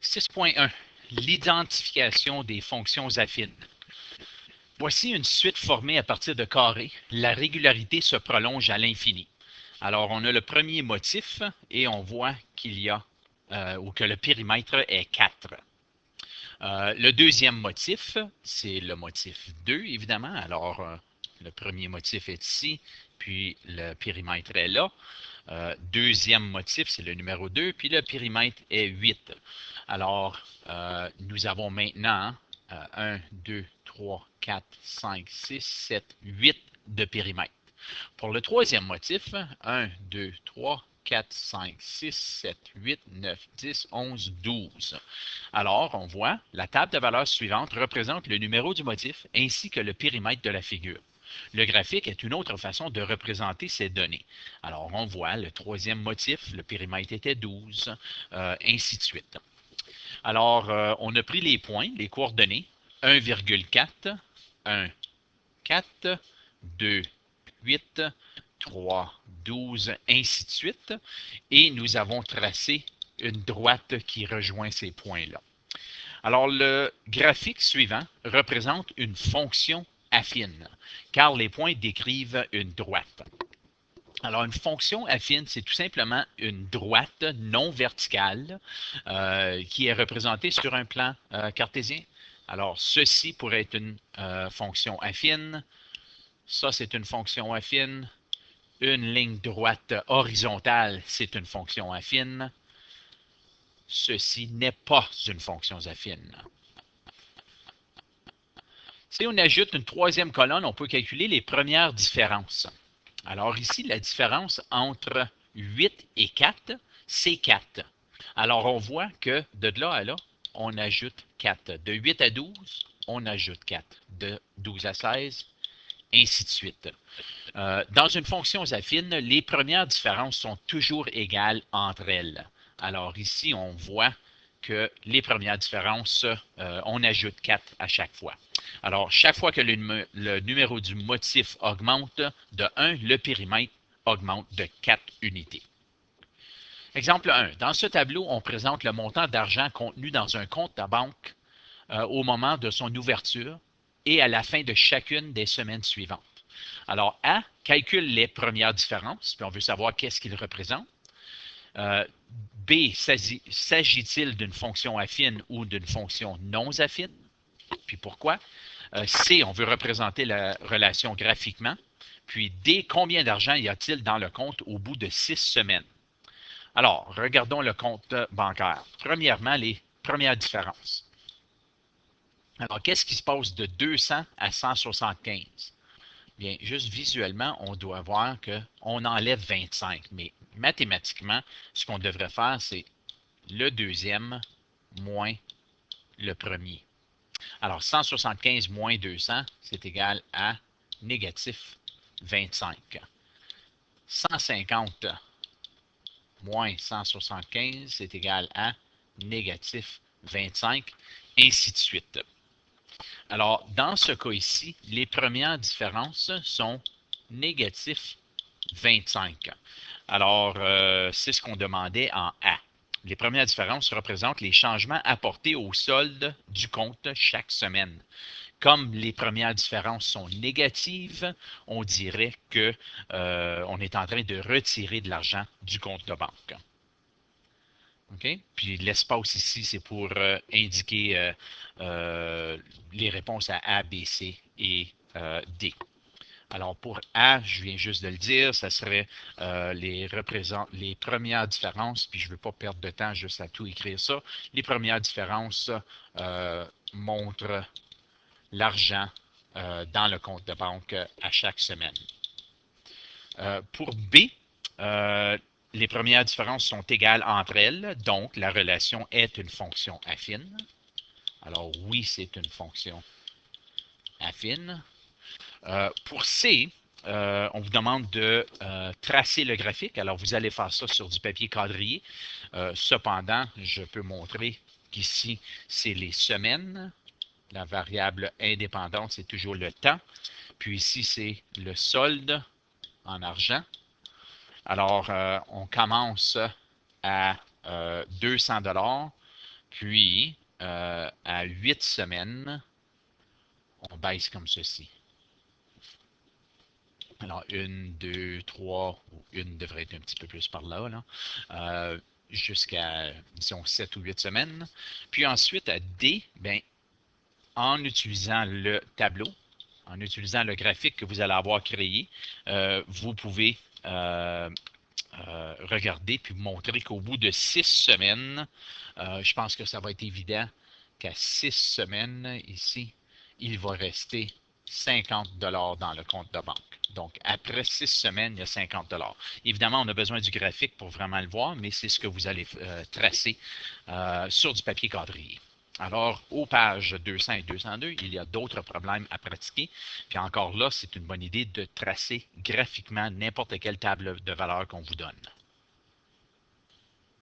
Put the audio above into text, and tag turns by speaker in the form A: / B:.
A: 6.1. L'identification des fonctions affines. Voici une suite formée à partir de carrés. La régularité se prolonge à l'infini. Alors, on a le premier motif et on voit qu'il y a, ou que le périmètre est 4. Le deuxième motif, c'est le motif 2, évidemment. Alors, le premier motif est ici, puis le périmètre est là. Deuxième motif, c'est le numéro 2, puis le périmètre est 8. Alors, nous avons maintenant 1, 2, 3, 4, 5, 6, 7, 8 de périmètre. Pour le troisième motif, 1, 2, 3, 4, 5, 6, 7, 8, 9, 10, 11, 12. Alors, on voit, la table de valeurs suivante représente le numéro du motif ainsi que le périmètre de la figure. Le graphique est une autre façon de représenter ces données. Alors, on voit le troisième motif, le périmètre était 12, ainsi de suite. Alors, on a pris les points, les coordonnées, 1,4, 1, 4, 2, 8, 3, 12, ainsi de suite. Et nous avons tracé une droite qui rejoint ces points-là. Alors, le graphique suivant représente une fonction affine, car les points décrivent une droite. Alors, une fonction affine, c'est tout simplement une droite non verticale qui est représentée sur un plan cartésien. Alors, ceci pourrait être une fonction affine. Ça, c'est une fonction affine. Une ligne droite horizontale, c'est une fonction affine. Ceci n'est pas une fonction affine. Si on ajoute une troisième colonne, on peut calculer les premières différences. Alors ici, la différence entre 8 et 4, c'est 4. Alors on voit que de là à là, on ajoute 4. De 8 à 12, on ajoute 4. De 12 à 16, ainsi de suite. Dans une fonction affine, les premières différences sont toujours égales entre elles. Alors ici, on voit que les premières différences, on ajoute 4 à chaque fois. Alors, chaque fois que le numéro du motif augmente de 1, le périmètre augmente de 4 unités. Exemple 1. Dans ce tableau, on présente le montant d'argent contenu dans un compte à banque au moment de son ouverture et à la fin de chacune des semaines suivantes. Alors, A calcule les premières différences, puis on veut savoir qu'est-ce qu'il représente. B, s'agit-il d'une fonction affine ou d'une fonction non affine? Puis pourquoi? C, on veut représenter la relation graphiquement. Puis D, combien d'argent y a-t-il dans le compte au bout de 6 semaines? Alors, regardons le compte bancaire. Premièrement, les premières différences. Alors, qu'est-ce qui se passe de 200 à 175? Bien, juste visuellement, on doit voir qu'on enlève 25. Mais mathématiquement, ce qu'on devrait faire, c'est le deuxième moins le premier. Alors, 175 moins 200, c'est égal à négatif 25. 150 moins 175, c'est égal à négatif 25, ainsi de suite. Alors, dans ce cas ici, les premières différences sont négatif 25. Alors, c'est ce qu'on demandait en A. Les premières différences représentent les changements apportés au solde du compte chaque semaine. Comme les premières différences sont négatives, on dirait qu'on est en train de retirer de l'argent du compte de banque. Okay? Puis l'espace ici, c'est pour indiquer les réponses à A, B, C et D. Alors pour A, je viens juste de le dire, ça serait les premières différences, puis je ne veux pas perdre de temps juste à tout écrire ça. Les premières différences montrent l'argent dans le compte de banque à chaque semaine. Pour B, les premières différences sont égales entre elles, donc la relation est une fonction affine. Alors oui, c'est une fonction affine. Pour C, on vous demande de tracer le graphique. Alors, vous allez faire ça sur du papier quadrillé. Cependant, je peux montrer qu'ici, c'est les semaines. La variable indépendante, c'est toujours le temps. Puis ici, c'est le solde en argent. Alors, on commence à 200 $. Puis, à 8 semaines, on baisse comme ceci. Alors, 1, 2, 3, ou 1 devrait être un petit peu plus par là, jusqu'à, disons, 7 ou 8 semaines. Puis ensuite, à D, ben, en utilisant le tableau, en utilisant le graphique que vous allez avoir créé, vous pouvez regarder puis montrer qu'au bout de 6 semaines, je pense que ça va être évident qu'à 6 semaines, ici, il va rester 50 dans le compte de banque. Donc, après 6 semaines, il y a 50 Évidemment, on a besoin du graphique pour vraiment le voir, mais c'est ce que vous allez tracer sur du papier quadrillé. Alors, aux pages 200 et 202, il y a d'autres problèmes à pratiquer. Puis encore là, c'est une bonne idée de tracer graphiquement n'importe quelle table de valeur qu'on vous donne.